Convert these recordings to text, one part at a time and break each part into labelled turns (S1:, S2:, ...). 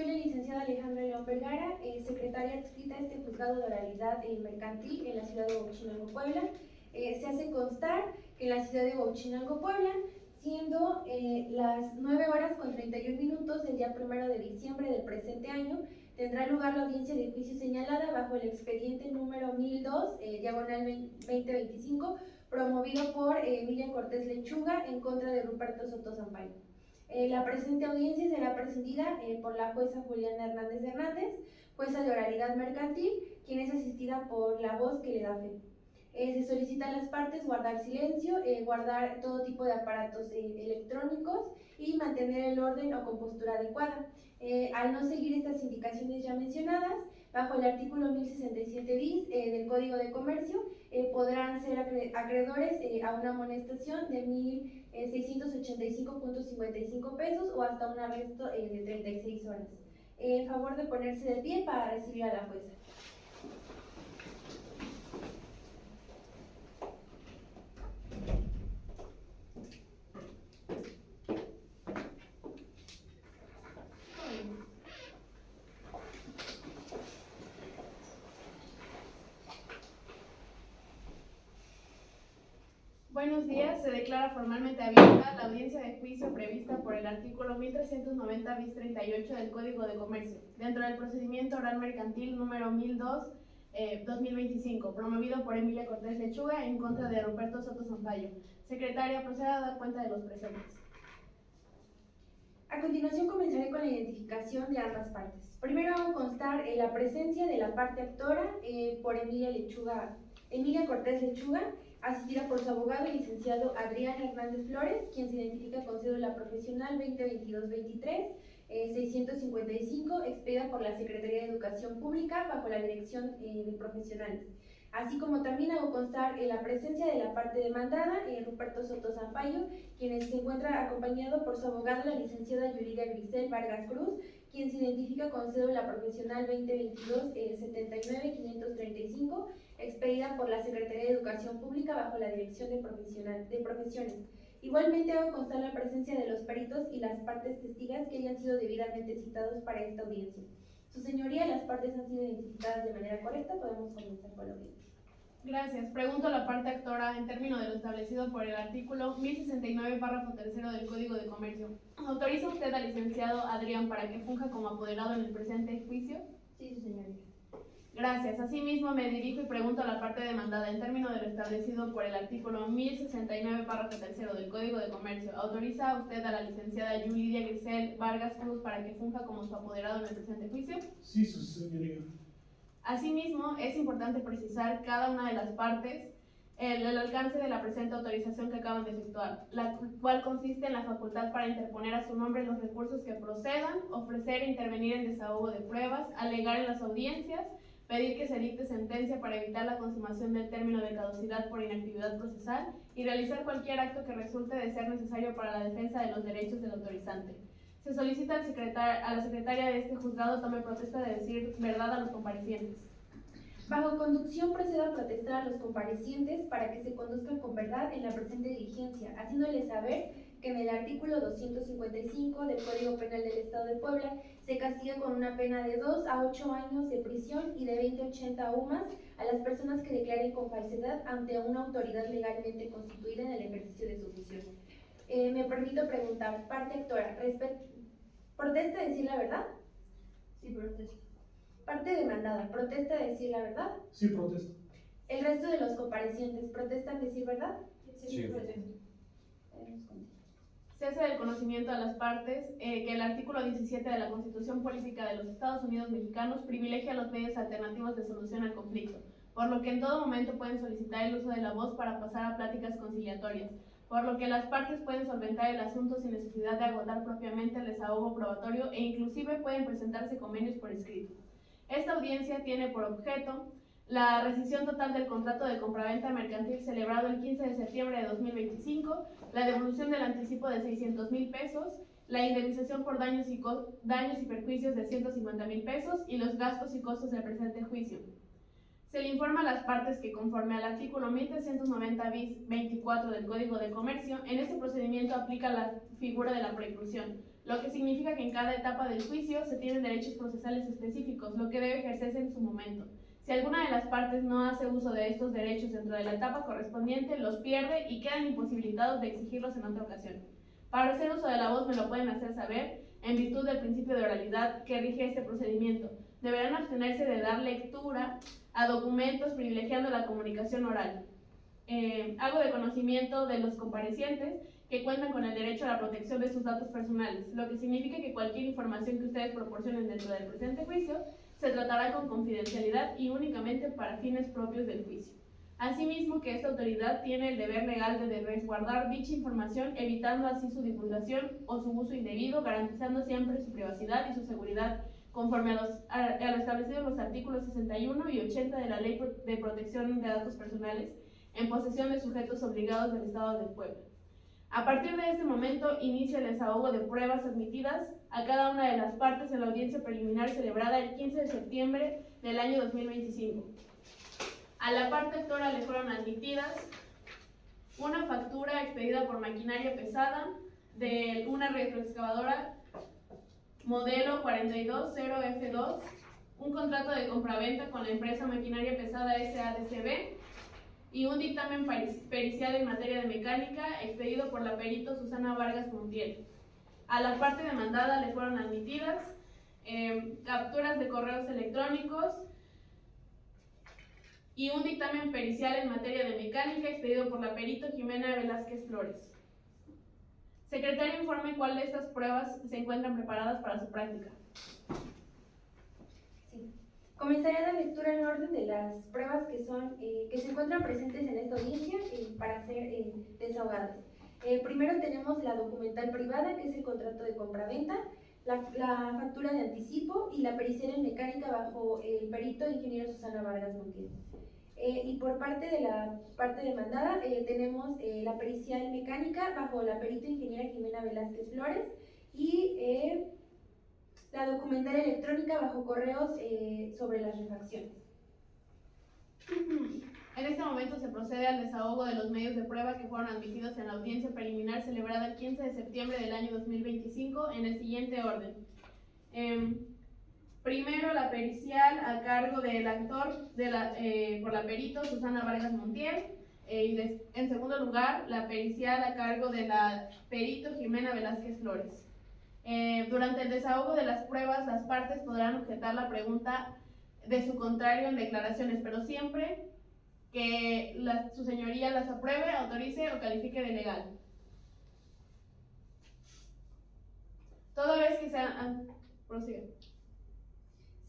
S1: soy la licenciada Alejandra León Vergara, secretaria adscrita a este juzgado de oralidad mercantil en la ciudad de Huauchinango, Puebla. Se hace constar que en la ciudad de Huauchinango, Puebla, siendo las 9 horas con 31 minutos del día 1 de diciembre del presente año, tendrá lugar la audiencia de juicio señalada bajo el expediente número 1002, diagonal 2025, promovido por Emilia Cortés Lechuga en contra de Ruperto Soto Sampaio. La presente audiencia será presidida por la jueza Juliana Hernández, jueza de oralidad mercantil, quien es asistida por la voz que le da fe. Se solicita a las partes guardar silencio, guardar todo tipo de aparatos electrónicos y mantener el orden o compostura adecuada. Al no seguir estas indicaciones ya mencionadas, bajo el artículo 1067 bis del Código de Comercio, podrán ser acreedores a una amonestación de 1,685.55 pesos o hasta un arresto de 36 horas. Favor de ponerse de pie para recibir a la jueza.
S2: Buenos días, se declara formalmente abierta la audiencia de juicio prevista por el artículo 1390 bis 38 del Código de Comercio, dentro del procedimiento oral mercantil número 1002-2025, promovido por Emilia Cortés Lechuga en contra de Ruperto Soto Sampaio. Secretaria, proceda a dar cuenta de los presentes.
S1: A continuación comenzaré con la identificación de ambas partes. Primero vamos a constar la presencia de la parte actora por Emilia Cortés Lechuga, asistida por su abogado, el licenciado Adrián Hernández Flores, quien se identifica con cédula profesional 2022-23, 655, expedida por la Secretaría de Educación Pública bajo la Dirección de Profesionales. Así como también hago constar la presencia de la parte demandada, Ruperto Soto Sampaio, quien se encuentra acompañado por su abogada, la licenciada Yuridia Grisel Vargas Cruz, quien se identifica con cédula profesional 2022-79535, expedida por la Secretaría de Educación Pública bajo la Dirección de Profesiones. Igualmente hago constar la presencia de los peritos y las partes testigas que hayan sido debidamente citados para esta audiencia. Su señoría, las partes han sido identificadas de manera correcta, podemos comenzar con la audiencia.
S2: Gracias. Pregunto a la parte actora en términos de lo establecido por el artículo 1069, párrafo 3 del Código de Comercio. ¿Autoriza usted al licenciado Adrián para que funja como apoderado en el presente juicio?
S1: Sí, su señoría.
S2: Gracias. Asimismo, me dirijo y pregunto a la parte demandada en términos de lo establecido por el artículo 1069, párrafo 3 del Código de Comercio. ¿Autoriza usted a la licenciada Yuridia Grisel Vargas Cruz para que funja como su apoderado en el presente juicio?
S3: Sí, su señoría.
S2: Asimismo, es importante precisar cada una de las partes el alcance de la presente autorización que acaban de efectuar, la cual consiste en la facultad para interponer a su nombre los recursos que procedan, ofrecer e intervenir en desahogo de pruebas, alegar en las audiencias, pedir que se dicte sentencia para evitar la consumación del término de caducidad por inactividad procesal y realizar cualquier acto que resulte de ser necesario para la defensa de los derechos del autorizante. Se solicita a la secretaria de este juzgado tome protesta de decir verdad a los comparecientes.
S1: Bajo conducción procedo a protestar a los comparecientes para que se conduzcan con verdad en la presente diligencia, haciéndoles saber que en el artículo 255 del Código Penal del Estado de Puebla se castiga con una pena de 2 a 8 años de prisión y de 20 a 80 UMAS a las personas que declaren con falsedad ante una autoridad legalmente constituida en el ejercicio de su función. Me permito preguntar, parte actora, ¿protesta decir la verdad?
S4: Sí, protesto.
S1: Parte demandada, ¿protesta decir la verdad?
S3: Sí, protesto.
S1: ¿El resto de los comparecientes protestan decir verdad?
S4: Sí, protesto.
S2: Se hace del conocimiento a las partes que el artículo 17 de la Constitución Política de los Estados Unidos Mexicanos privilegia los medios alternativos de solución al conflicto, por lo que en todo momento pueden solicitar el uso de la voz para pasar a pláticas conciliatorias, por lo que las partes pueden solventar el asunto sin necesidad de agotar propiamente el desahogo probatorio e inclusive pueden presentarse convenios por escrito. Esta audiencia tiene por objeto la rescisión total del contrato de compraventa mercantil celebrado el 15 de septiembre de 2025, la devolución del anticipo de 600,000 pesos, la indemnización por daños y perjuicios de 150,000 pesos y los gastos y costos del presente juicio. Se le informa a las partes que conforme al artículo 1390 bis 24 del Código de Comercio, en este procedimiento aplica la figura de la preclusión, lo que significa que en cada etapa del juicio se tienen derechos procesales específicos, lo que debe ejercerse en su momento. Si alguna de las partes no hace uso de estos derechos dentro de la etapa correspondiente, los pierde y quedan imposibilitados de exigirlos en otra ocasión. Para hacer uso de la voz me lo pueden hacer saber en virtud del principio de oralidad que rige este procedimiento. Deberán abstenerse de dar lectura a documentos privilegiando la comunicación oral. Hago de conocimiento de los comparecientes que cuentan con el derecho a la protección de sus datos personales, lo que significa que cualquier información que ustedes proporcionen dentro del presente juicio se tratará con confidencialidad y únicamente para fines propios del juicio. Asimismo, que esta autoridad tiene el deber legal de resguardar dicha información, evitando así su divulgación o su uso indebido, garantizando siempre su privacidad y su seguridad conforme a lo establecido en los artículos 61 y 80 de la Ley de Protección de Datos Personales, en posesión de sujetos obligados del Estado de Puebla. A partir de este momento inicia el desahogo de pruebas admitidas a cada una de las partes en la audiencia preliminar celebrada el 15 de septiembre del año 2025. A la parte actora le fueron admitidas una factura expedida por Maquinaria Pesada de una retroexcavadora modelo 420F2, un contrato de compraventa con la empresa Maquinaria Pesada SADCB y un dictamen pericial en materia de mecánica expedido por la perito Susana Vargas Montiel. A la parte demandada le fueron admitidas capturas de correos electrónicos y un dictamen pericial en materia de mecánica expedido por la perito Jimena Velázquez Flores. Secretario, informe cuál de estas pruebas se encuentran preparadas para su práctica.
S1: Sí. Comenzaré la lectura en orden de las pruebas que se encuentran presentes en esta audiencia para ser desahogadas. Primero tenemos la documental privada, que es el contrato de compraventa, la factura de anticipo y la pericial en mecánica bajo el perito ingeniero Susana Vargas Montiel. Y por parte de la parte demandada tenemos la pericial mecánica bajo la perito ingeniera Jimena Velázquez Flores y la documental electrónica bajo correos sobre las refacciones.
S2: En este momento se procede al desahogo de los medios de prueba que fueron admitidos en la audiencia preliminar celebrada el 15 de septiembre del año 2025 en el siguiente orden. Primero, la pericial a cargo del actor por la perito Susana Vargas Montiel. En segundo lugar, la pericial a cargo de la perito Jimena Velázquez Flores. Durante el desahogo de las pruebas, las partes podrán objetar la pregunta de su contrario en declaraciones, pero siempre que su señoría las apruebe, autorice o califique de legal. Toda vez que sea... prosigue.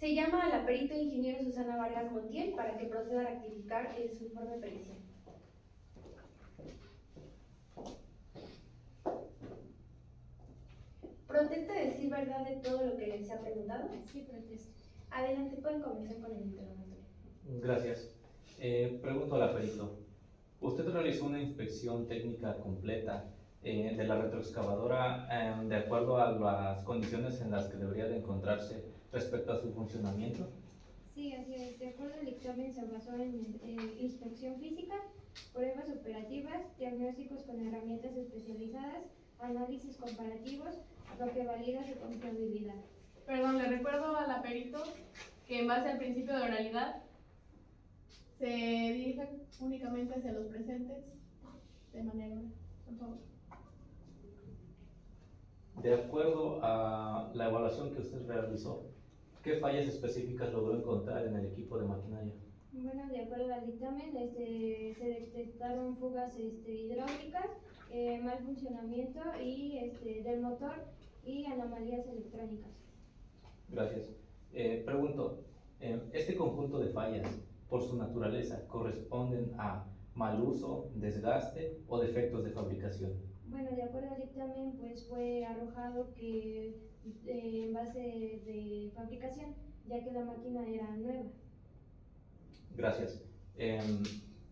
S1: Se llama a la perito ingeniero Susana Vargas Montiel para que proceda a rectificar su informe pericial. ¿Protesta decir verdad de todo lo que les ha preguntado?
S4: Sí, protesto.
S1: Adelante, pueden comenzar con el interrogatorio.
S5: Gracias. Pregunto a la perito. ¿Usted realizó una inspección técnica completa de la retroexcavadora de acuerdo a las condiciones en las que debería de encontrarse respecto a su funcionamiento?
S4: Sí, así es. De acuerdo al dictamen se basó en inspección física, pruebas operativas, diagnósticos con herramientas especializadas, análisis comparativos, lo que valida su confiabilidad.
S2: Perdón, le recuerdo a la perito que en base al principio de oralidad se dirige únicamente hacia los presentes de manera oral, por favor.
S5: De acuerdo a la evaluación que usted realizó, ¿qué fallas específicas logró encontrar en el equipo de maquinaria?
S4: Bueno, de acuerdo al dictamen, se detectaron fugas hidráulicas, mal funcionamiento del motor y anomalías electrónicas.
S5: Gracias. Pregunto, ¿este conjunto de fallas, por su naturaleza, corresponden a mal uso, desgaste o defectos de fabricación?
S4: Bueno, de acuerdo al dictamen, pues fue arrojado que en base de fabricación, ya que la máquina era nueva.
S5: Gracias.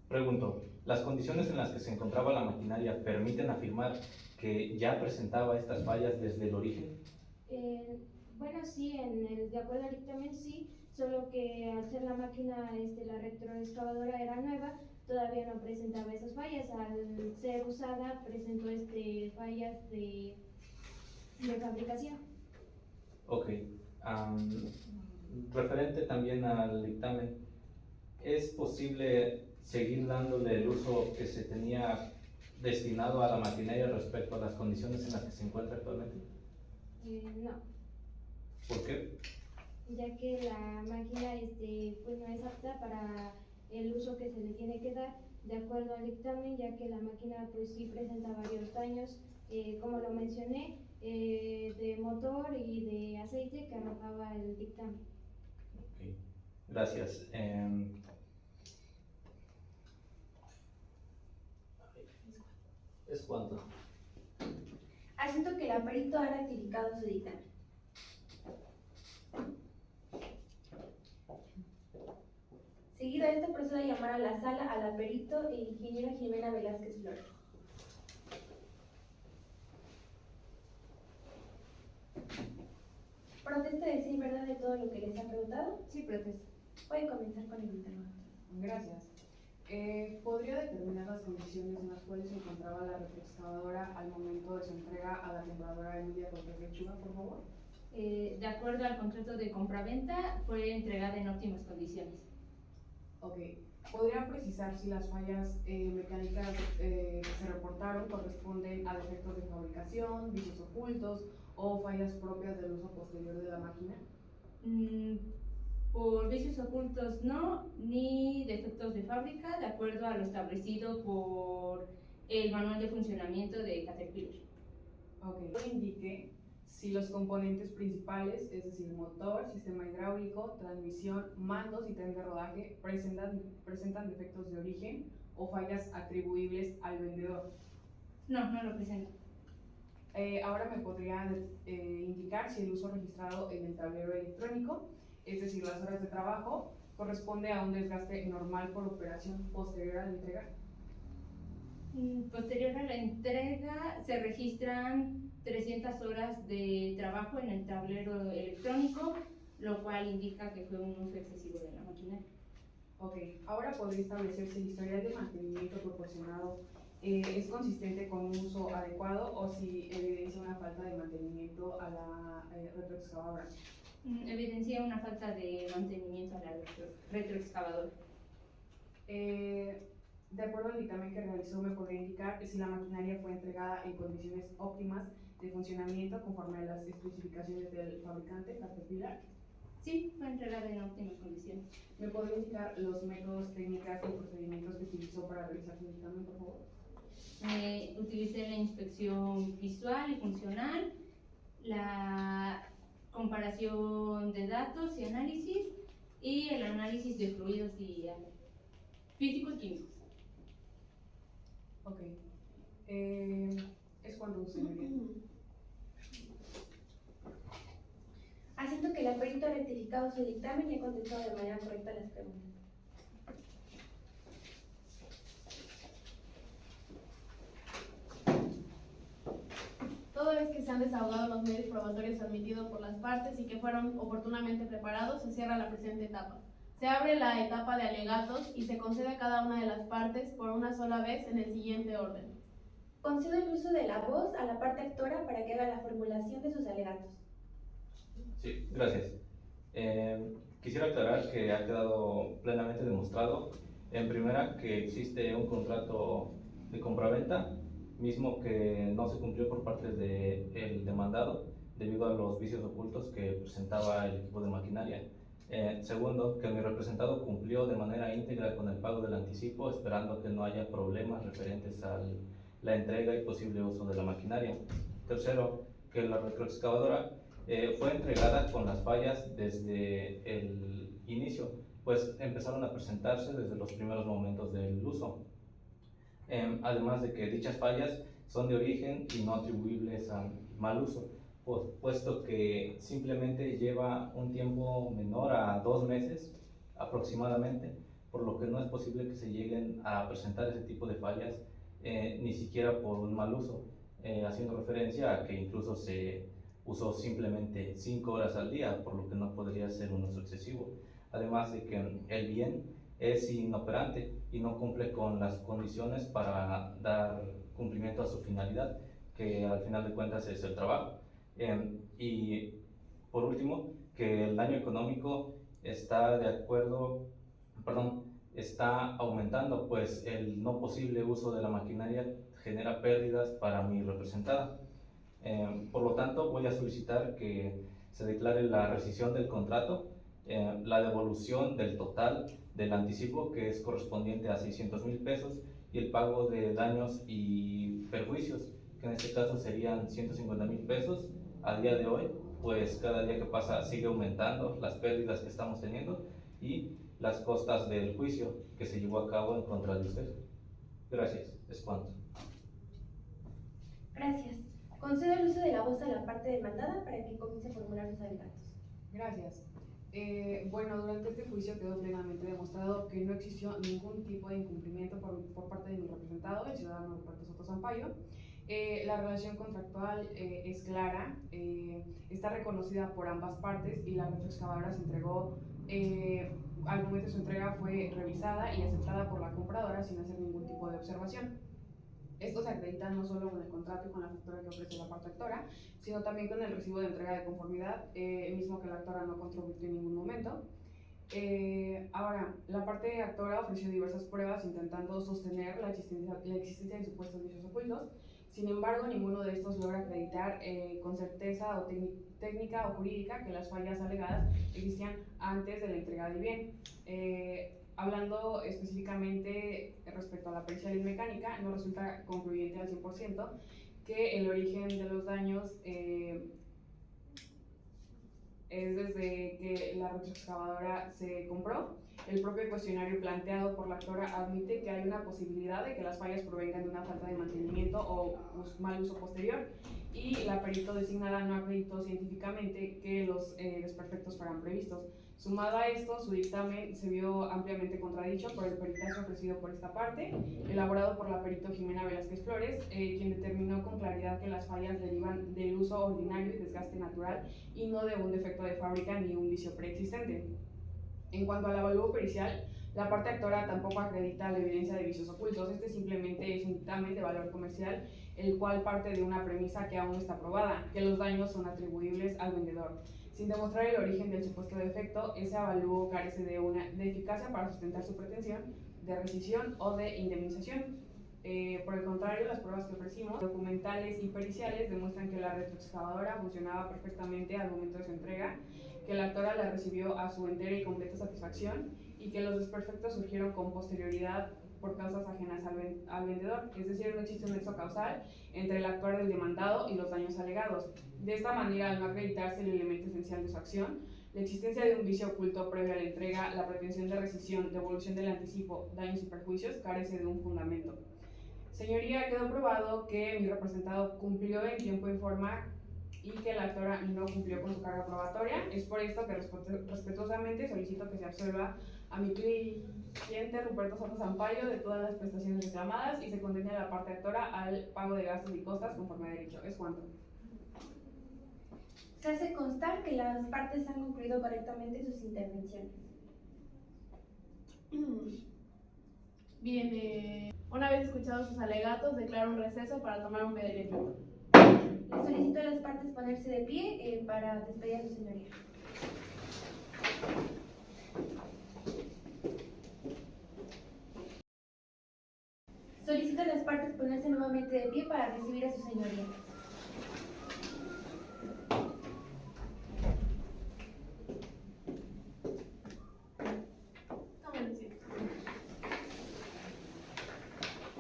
S5: Pregunto, ¿las condiciones en las que se encontraba la maquinaria permiten afirmar que ya presentaba estas fallas desde el origen?
S4: Bueno, sí, de acuerdo al dictamen sí, solo que al ser la máquina, la retroexcavadora era nueva, todavía no presentaba esas fallas. Al ser usada presentó fallas de fabricación.
S5: Ok. Am, Referente también al dictamen, ¿es posible seguir dándole el uso que se tenía destinado a la maquinaria respecto a las condiciones en las que se encuentra actualmente?
S4: No,
S5: ¿Por qué?
S4: ya que la máquina pues no es apta para el uso que se le tiene que dar de acuerdo al dictamen, ya que la máquina pues sí presenta varios daños, como lo mencioné, de motor y de aceite que arrojaba el dictamen.
S5: Ok, gracias. ¿Es cuánto?
S1: Asiento que el aperito ha ratificado su dictamen. Seguido a esto, procedo a llamar a la sala al aperito e ingeniera Jimena Velázquez Flores. ¿Protesta decir verdad de todo lo que les ha preguntado?
S6: Sí, protesto.
S1: Puede comenzar con el interrogatorio.
S6: Gracias. ¿Podría determinar las condiciones en las cuales se encontraba la retroexcavadora al momento de su entrega a la compradora Emilia López Lechuga, por favor?
S7: De acuerdo al contrato de compraventa, fue entregada en óptimas condiciones.
S6: Ok. ¿Podría precisar si las fallas mecánicas que se reportaron corresponden a defectos de fabricación, vicios ocultos o fallas propias del uso posterior de la máquina?
S7: Por vicios ocultos no, ni defectos de fábrica, de acuerdo a lo establecido por el manual de funcionamiento de Caterpillar.
S6: Ok. Indique si los componentes principales, es decir, motor, sistema hidráulico, transmisión, mandos y tren de rodaje, presentan defectos de origen o fallas atribuibles al vendedor.
S7: No, no lo presenta.
S6: Ahora me podría indicar si el uso registrado en el tablero electrónico, es decir, las horas de trabajo, corresponde a un desgaste normal por operación posterior a la entrega.
S7: Posterior a la entrega se registran 300 horas de trabajo en el tablero electrónico, lo cual indica que fue un uso excesivo de la maquinaria.
S6: Ok, ahora podría establecer si el historial de mantenimiento proporcionado es consistente con un uso adecuado o si evidencia una falta de mantenimiento a la retroexcavadora.
S7: Evidencia una falta de mantenimiento a la retroexcavadora.
S6: De acuerdo al dictamen que realizó, me podría indicar si la maquinaria fue entregada en condiciones óptimas de funcionamiento conforme a las especificaciones del fabricante, Caterpillar.
S7: Sí, fue entregada en óptimas condiciones.
S6: ¿Me podría indicar los métodos, técnicas y procedimientos que utilizó para realizar su dictamen, por favor?
S7: Utilicé la inspección visual y funcional, la comparación de datos y análisis, y el análisis de fluidos y físicos y químicos.
S6: Ok. Es cuando señoría.
S1: Asiento que el aperito ha rectificado su dictamen y ha contestado de manera correcta las preguntas.
S2: Toda vez que se han desahogado los medios probatorios admitidos por las partes y que fueron oportunamente preparados, se cierra la presente etapa. Se abre la etapa de alegatos y se concede a cada una de las partes por una sola vez en el siguiente orden.
S1: Concedo el uso de la voz a la parte actora para que haga la formulación de sus alegatos.
S5: Sí, gracias. Quisiera aclarar que ha quedado plenamente demostrado, en primera, que existe un contrato de compraventa, mismo que no se cumplió por parte del demandado debido a los vicios ocultos que presentaba el equipo de maquinaria. Segundo, que mi representado cumplió de manera íntegra con el pago del anticipo, esperando que no haya problemas referentes a la entrega y posible uso de la maquinaria. Tercero, que la retroexcavadora fue entregada con las fallas desde el inicio, pues empezaron a presentarse desde los primeros momentos del uso. Además de que dichas fallas son de origen y no atribuibles al mal uso, puesto que simplemente lleva un tiempo menor a 2 meses aproximadamente, por lo que no es posible que se lleguen a presentar ese tipo de fallas ni siquiera por un mal uso, haciendo referencia a que incluso se usó simplemente 5 horas al día, por lo que no podría ser un uso excesivo. Además de que el bien es inoperante y no cumple con las condiciones para dar cumplimiento a su finalidad, que al final de cuentas es el trabajo. Y por último, que el daño económico está está aumentando, pues el no posible uso de la maquinaria genera pérdidas para mi representada. Por lo tanto, voy a solicitar que se declare la rescisión del contrato, la devolución del total del anticipo, que es correspondiente a 600,000 pesos, y el pago de daños y perjuicios, que en este caso serían 150,000 pesos. A día de hoy, pues cada día que pasa sigue aumentando las pérdidas que estamos teniendo y las costas del juicio que se llevó a cabo en contra de usted. Gracias, es cuanto.
S1: Gracias. Concedo el uso de la voz a la parte demandada para que comience a formular sus alegatos.
S6: Gracias. Bueno, durante este juicio quedó plenamente demostrado que no existió ningún tipo de incumplimiento por parte de mi representado, el ciudadano Roberto Soto Sampaio. La relación contractual es clara, está reconocida por ambas partes y la retroexcavadora se entregó, al momento de su entrega fue revisada y aceptada por la compradora sin hacer ningún tipo de observación. Esto se acredita no solo con el contrato y con la factura que ofrece la parte actora, sino también con el recibo de entrega de conformidad, mismo que la actora no contribuyó en ningún momento. Ahora, la parte actora ofreció diversas pruebas intentando sostener la existencia de supuestos vicios ocultos. Sin embargo, ninguno de estos logra acreditar con certeza o técnica o jurídica que las fallas alegadas existían antes de la entrega del bien. Hablando específicamente respecto a la pericia mecánica, no resulta concluyente al 100% que el origen de los daños es desde que la retroexcavadora se compró. El propio cuestionario planteado por la actora admite que hay una posibilidad de que las fallas provengan de una falta de mantenimiento o mal uso posterior, y la perito designada no acreditó científicamente que los desperfectos fueran previstos. Sumado a esto, su dictamen se vio ampliamente contradicho por el peritaje ofrecido por esta parte, elaborado por la perito Jimena Velázquez Flores, quien determinó con claridad que las fallas derivan del uso ordinario y desgaste natural y no de un defecto de fábrica ni un vicio preexistente. En cuanto al avalúo pericial, la parte actora tampoco acredita la evidencia de vicios ocultos. Este simplemente es un dictamen de valor comercial, el cual parte de una premisa que aún no está probada, que los daños son atribuibles al vendedor. Sin demostrar el origen del supuesto defecto, ese avalúo carece de eficacia para sustentar su pretensión de rescisión o de indemnización. Por el contrario, las pruebas que ofrecimos, documentales y periciales, demuestran que la retroexcavadora funcionaba perfectamente al momento de su entrega, que la actora la recibió a su entera y completa satisfacción y que los desperfectos surgieron con posterioridad por causas ajenas al vendedor, es decir, no existe un nexo causal entre el actuar del demandado y los daños alegados. De esta manera, al no acreditarse el elemento esencial de su acción, la existencia de un vicio oculto previo a la entrega, la pretensión de rescisión, devolución del anticipo, daños y perjuicios, carece de un fundamento. Señoría, quedó probado que mi representado cumplió en tiempo y forma y que la actora no cumplió con su carga probatoria. Es por esto que respetuosamente solicito que se absuelva a mi cliente Roberto Soto Sampaio de todas las prestaciones reclamadas y se condene a la parte actora al pago de gastos y costas conforme a derecho. Es cuanto.
S1: Se hace constar que las partes han concluido correctamente sus intervenciones.
S2: Bien, una vez escuchados sus alegatos, declaro un receso para tomar un medicamento.
S1: Le solicito a las partes ponerse de pie para despedir a su señoría. Solicito a las partes ponerse nuevamente de pie para recibir a su señoría.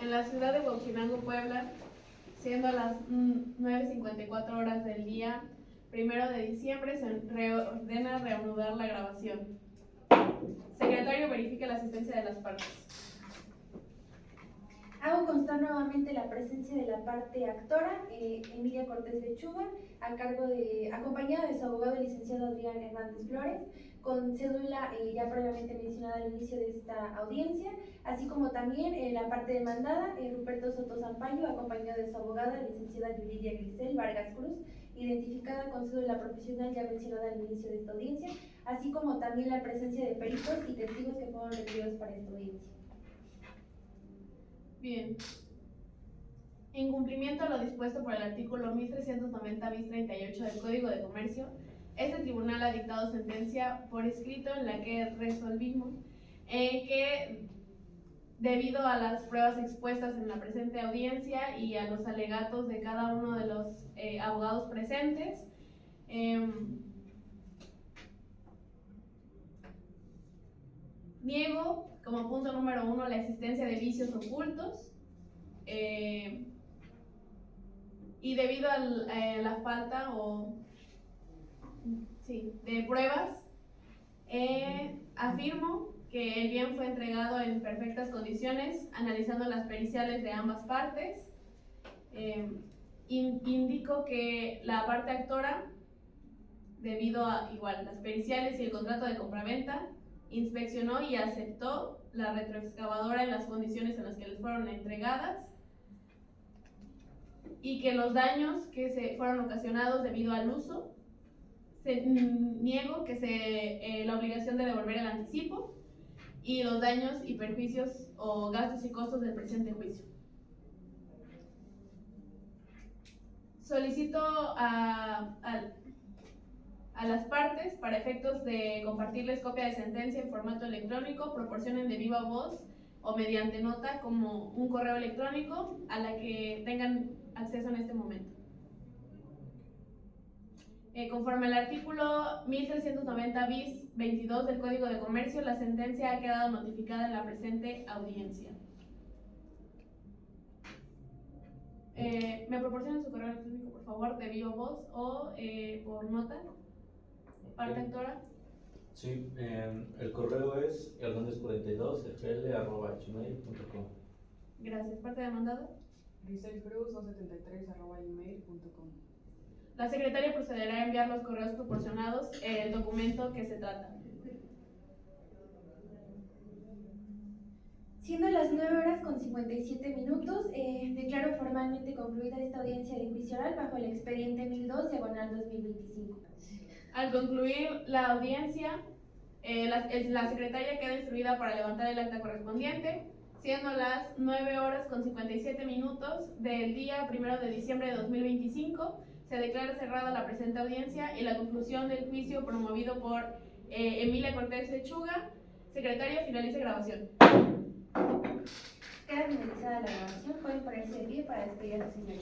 S2: En la ciudad de Huauchinango, Puebla, siendo las 9:54 horas del día 1 de diciembre, se ordena reanudar la grabación. Secretario, verifique la asistencia de las partes.
S1: Hago constar nuevamente la presencia de la parte actora, Emilia Cortés Lechuga, acompañada de su abogado el licenciado Adrián Hernández Flores, con cédula ya previamente mencionada al inicio de esta audiencia, así como también la parte demandada, Ruperto Soto Zampayo, acompañado de su abogada, licenciada Yuridia Grisel Vargas Cruz, identificada con cédula profesional ya mencionada al inicio de esta audiencia, así como también la presencia de peritos y testigos que fueron requeridos para esta audiencia.
S2: Bien. En cumplimiento a lo dispuesto por el artículo 1390 bis 38 del Código de Comercio, este tribunal ha dictado sentencia por escrito en la que resolvimos que debido a las pruebas expuestas en la presente audiencia y a los alegatos de cada uno de los abogados presentes, niego como punto número 1 la existencia de vicios ocultos y debido a la falta de pruebas, afirmo que el bien fue entregado en perfectas condiciones, analizando las periciales de ambas partes. Indico que la parte actora, debido a las periciales y el contrato de compraventa, inspeccionó y aceptó la retroexcavadora en las condiciones en las que les fueron entregadas, y que los daños que se fueron ocasionados debido al uso, niego que la obligación de devolver el anticipo y los daños y perjuicios o gastos y costos del presente juicio. Solicito a las partes, para efectos de compartirles copia de sentencia en formato electrónico, proporcionen de viva voz o mediante nota como un correo electrónico a la que tengan acceso en este momento. Conforme al artículo 1390 bis 22 del Código de Comercio, la sentencia ha quedado notificada en la presente audiencia. ¿Me proporcionan su correo electrónico, por favor, de viva voz o por nota? Parte actora.
S5: Sí, el correo es hernandez42fl@gmail.com.
S2: Gracias. Parte demandada.
S6: griselcruz273@gmail.com.
S2: La secretaria procederá a enviar los correos proporcionados el documento que se trata.
S1: Siendo las 9:57, declaro formalmente concluida esta audiencia de juicio oral bajo el expediente 1002/2025.
S2: Al concluir la audiencia, la secretaria queda instruida para levantar el acta correspondiente, siendo las 9:57 del día 1 de diciembre de 2025. Se declara cerrada la presente audiencia y la conclusión del juicio promovido por Emilia Cortés Lechuga. Secretaria, finalice grabación.
S1: Queda finalizada la grabación. Pueden ponerse de pie para despedir a la señora.